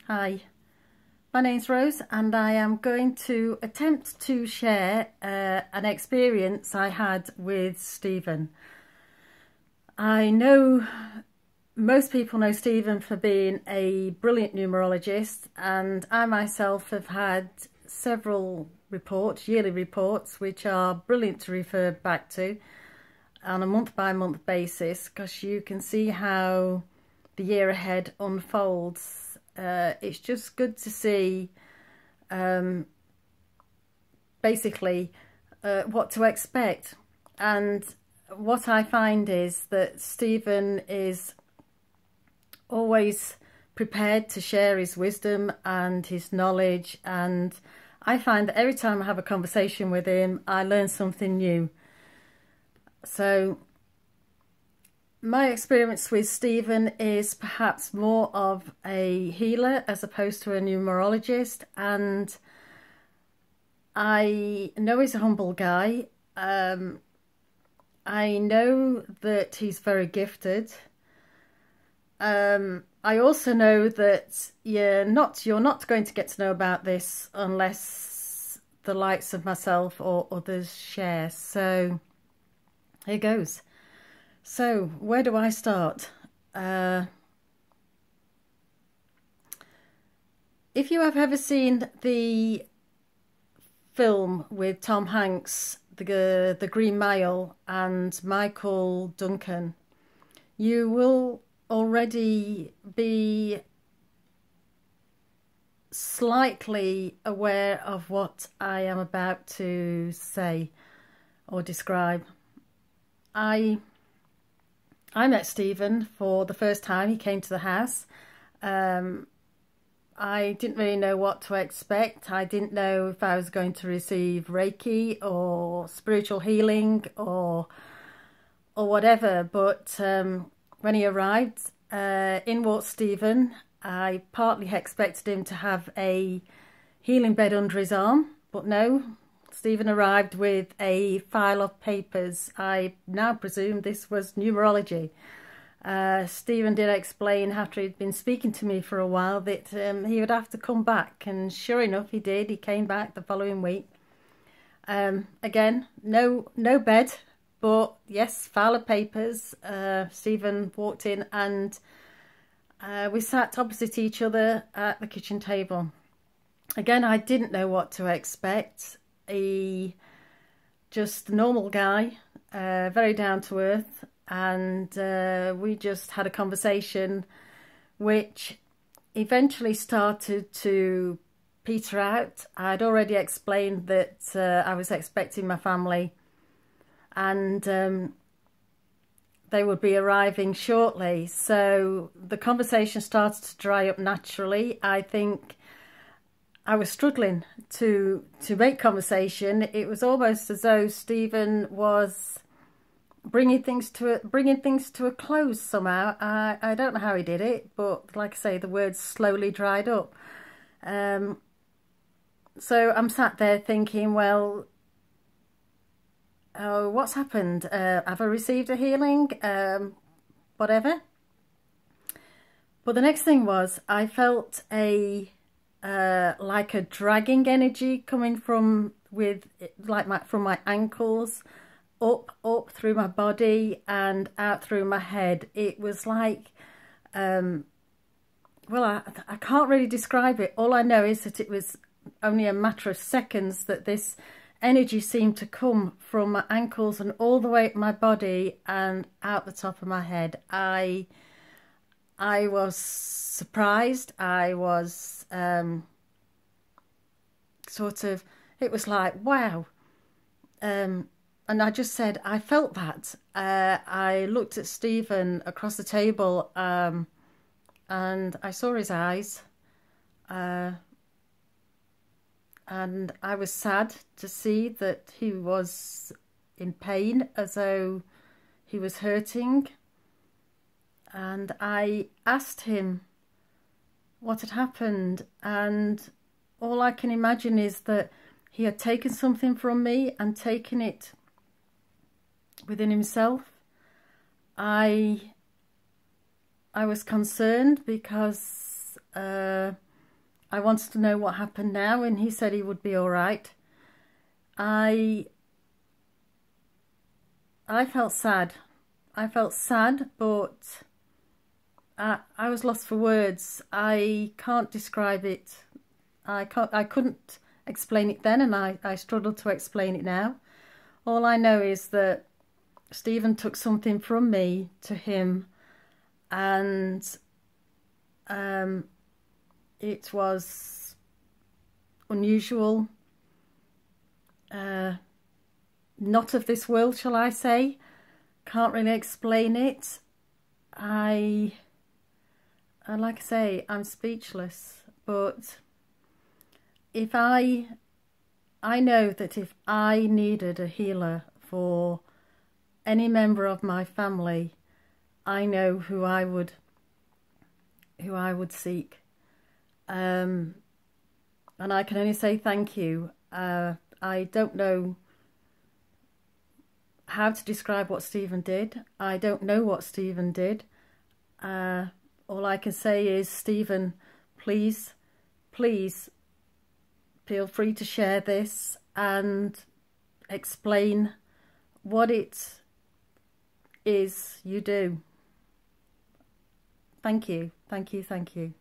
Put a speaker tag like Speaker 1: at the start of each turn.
Speaker 1: Hi, my name's Rose and I am going to attempt to share an experience I had with Stephen. I know most people know Stephen for being a brilliant numerologist, and I myself have had several reports, yearly reports, which are brilliant to refer back to on a month-by-month basis, because you can see how the year ahead unfolds. It's just good to see basically what to expect. And what I find is that Stephen is always prepared to share his wisdom and his knowledge, and I find that every time I have a conversation with him I learn something new. So my experience with Stephen is perhaps more of a healer as opposed to a numerologist, and I know he's a humble guy. I know that he's very gifted. I also know that you're not going to get to know about this unless the likes of myself or others share. So here goes. So where do I start? If you have ever seen the film with Tom Hanks, the Green Mile, and Michael Duncan, you will already be slightly aware of what I am about to say or describe. I met Stephen for the first time. He came to the house. I didn't really know what to expect. I didn't know if I was going to receive Reiki or spiritual healing or whatever, but when he arrived, in walked Stephen. I partly expected him to have a healing bed under his arm, but no. Stephen arrived with a file of papers. I now presume this was numerology. Stephen did explain, after he'd been speaking to me for a while, that he would have to come back, and sure enough he did. He came back the following week. Again, no bed, but yes, file of papers. Stephen walked in and we sat opposite each other at the kitchen table. Again, I didn't know what to expect. He just a normal guy, very down to earth, and we just had a conversation which eventually started to peter out. I'd already explained that I was expecting my family, and they would be arriving shortly, so the conversation started to dry up naturally. I think I was struggling to make conversation. It was almost as though Stephen was bringing things to a close somehow. I don't know how he did it, but like I say, the words slowly dried up. So I'm sat there thinking, well, oh, what's happened? Have I received a healing? Whatever. But the next thing was, I felt like a dragging energy coming from my ankles up through my body and out through my head. It was like, well, I can't really describe it. All I know is that it was only a matter of seconds that this energy seemed to come from my ankles and all the way up my body and out the top of my head. I was surprised. I was sort of, it was like, wow. And I just said, I felt that. I looked at Stephen across the table, and I saw his eyes, and I was sad to see that he was in pain, as though he was hurting. And I asked him what had happened, and all I can imagine is that he had taken something from me and taken it within himself. I was concerned because I wanted to know what happened now, and he said he would be all right. I felt sad. I felt sad, but I was lost for words. I can't describe it. I couldn't explain it then, and I struggled to explain it now. All I know is that Stephen took something from me to him, and it was unusual, not of this world, shall I say. Can't really explain it. Like I say, I'm speechless, but if I know that if I needed a healer for any member of my family, I know who I would seek. And I can only say thank you. I don't know how to describe what Stephen did. I don't know what Stephen did. All I can say is, Stephen, please feel free to share this and explain what it is you do. Thank you, thank you, thank you.